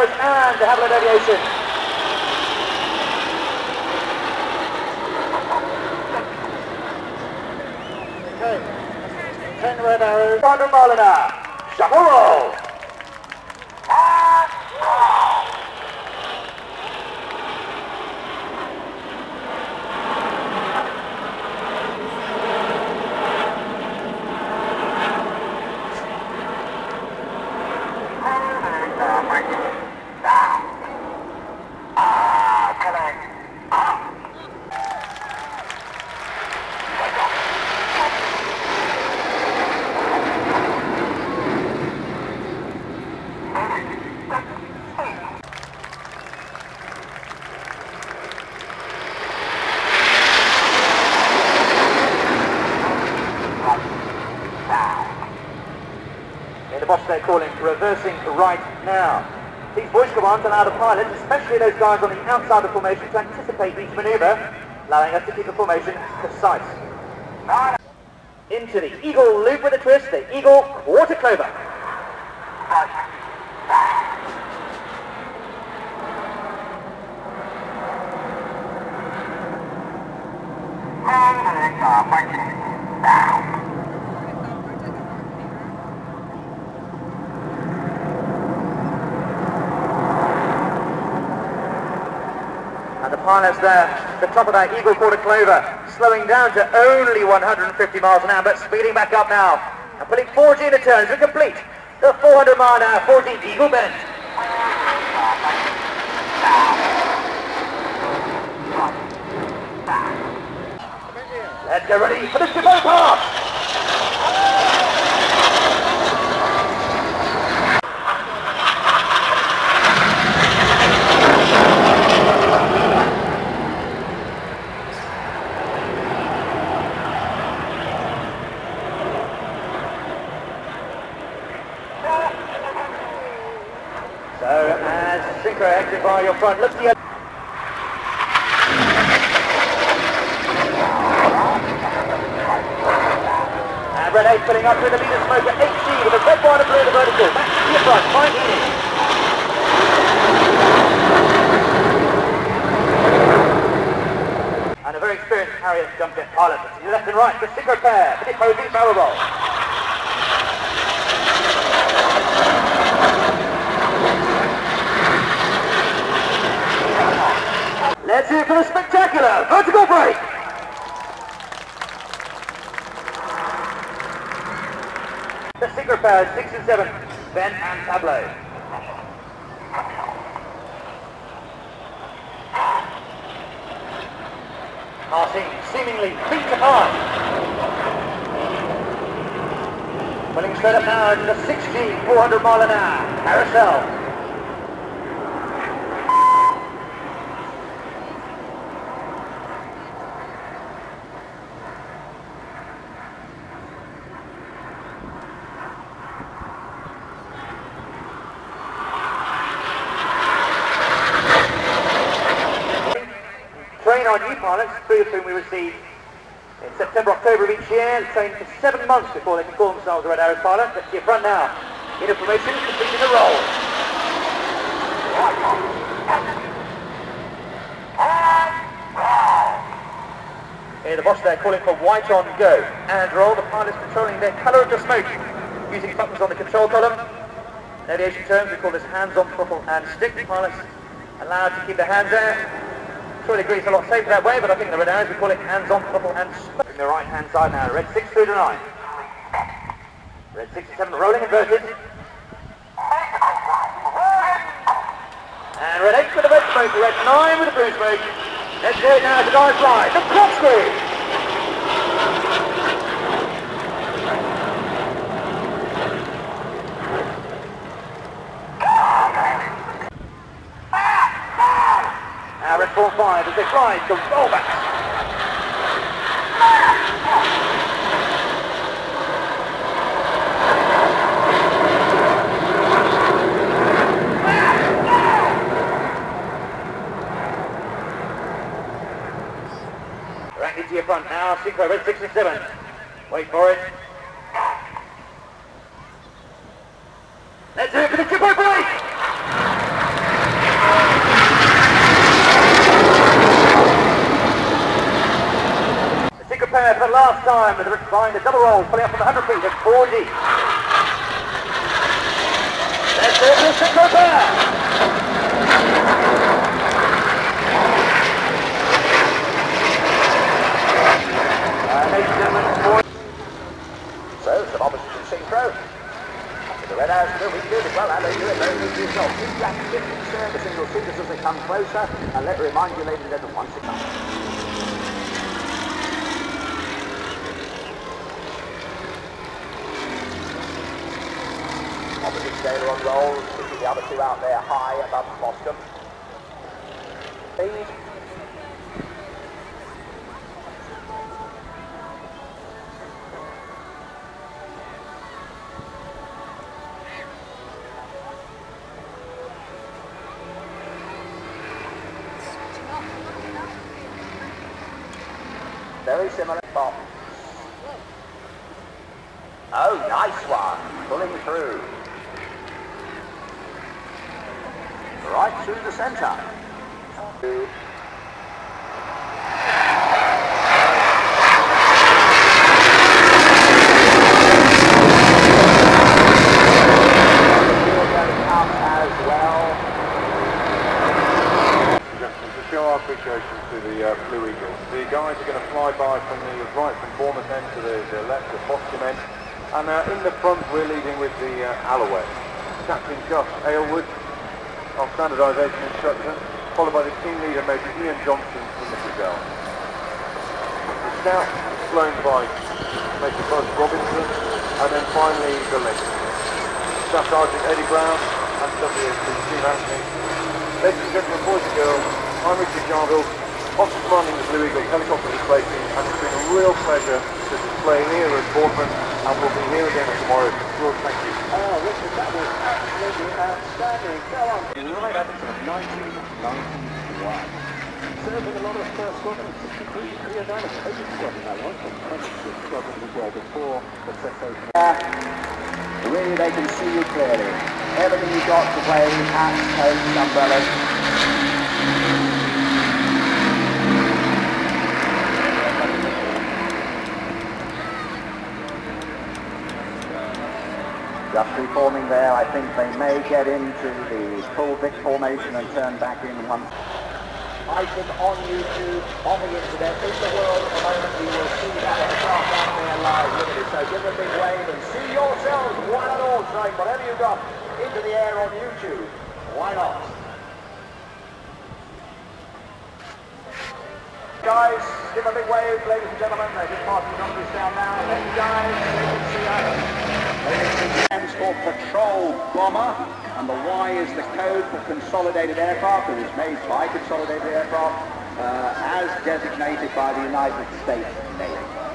And the Havilland Aviation. Okay, 10 red arrows, 100 mile an hour, shuffle roll. The boss they're calling reversing right now. These voice commands allow the pilots, especially those guys on the outside of the formation, to anticipate each manoeuvre, allowing us to keep the formation precise. Into the eagle loop with a twist, the eagle quarter clover. And the pilots there, the top of that eagle quarter clover, slowing down to only 150 miles an hour, but speeding back up now. And putting 40 in the turns to complete the 400 mile an hour 40 eagle bend. Let's get ready for the Jabot pass. So as synchro exit by your front, look to the and Red 8 filling up with the leader smoker 8C with a red, white and blue in the vertical. Back to your front, fine heating. And a very experienced Harrier jump jet pilot to the left and right, the synchro pair, for the opposing barrel roll. Let's hear it for the spectacular vertical break. The synchro pair 6 and 7, Ben and Pablo. Passing seemingly feet apart. Pulling straight up now to the 6G 400 mile an hour carousel. Train our new pilots, 3 of whom we receive in September, October of each year. They train for 7 months before they can call themselves a Red Arrows pilot. Let's see your front now. In formation, completing the roll. Here the boss there calling for white on go and roll. The pilots controlling their colour of the smoke using buttons on the control column. In aviation terms, we call this hands on throttle and stick. The pilots allowed to keep their hands there. Sure, the agrees a lot safer that way, but I think in the Red Arrows we call it hands on throttle and smoke. From the right hand side now, red 6 through to 9. Red 6 and 7 rolling inverted. And red 8 with the red smoke, red 9 with the blue smoke. Let's do it now to dive fly, the corkscrew. Now red 4 and 5 as they fly to rollbacks. Rack into your front now, synchro red 6 and 7. Wait for it. Let's do it for the Jabot break! had last time with the behind the double roll, pulling up from the 100 feet at 4G. There's the Cooper! Ladies and gentlemen, so some opposition synchro. The red house will be good as well, and they do it very good yourself. Keep that distance there, the single seaters as they come closer, and let me remind you, ladies and gentlemen, once it comes. Opposite scaler on rolls, keeping the other two out there high above Boston. Speed. Very similar pop. Oh, nice one. Pulling through. Right through the centre. Show our appreciation to the Blue Eagles. The guys are going to fly by from the right from Bournemouth end to the left, the Boston end. And in the front we're leading with the Alloway. Captain Gus Aylwood, our standardisation instructor, followed by the team leader Major Ian Johnson from the Gazelle. The scout flown by Major Buzz Robinson, and then finally the link. Staff Sergeant Eddie Brown and WSP Steve Anthony. Ladies and gentlemen, boys and girls, I'm Richard Jarville, officer commanding the Blue Eagle helicopter display team, and it's been a real pleasure to display here at Bournemouth, and we'll be here again tomorrow. George, thank you. Oh, Richard, that was absolutely outstanding. Go on. Right up to 1991. Serving a lot of squadrons, 63 Korea Dynamo, Korea squadron, that one, 26 squadrons as well before the cessation. Really, they can see you clearly. Everything you've got to play, hats, coats, umbrellas. Just reforming there, I think they may get into the full Vic formation and turn back in once. Item on YouTube, on the internet, in the world at the moment, you will see that aircraft out there live limited. So give them a big wave and see yourselves, one and all, trying whatever you've got into the air on YouTube. Why not? Guys, give them a big wave, ladies and gentlemen. They're just passing the numbers down now. Thank you guys, they can see us. Stands for Patrol Bomber, and the Y is the code for Consolidated Aircraft. It was made by Consolidated Aircraft as designated by the United States Navy.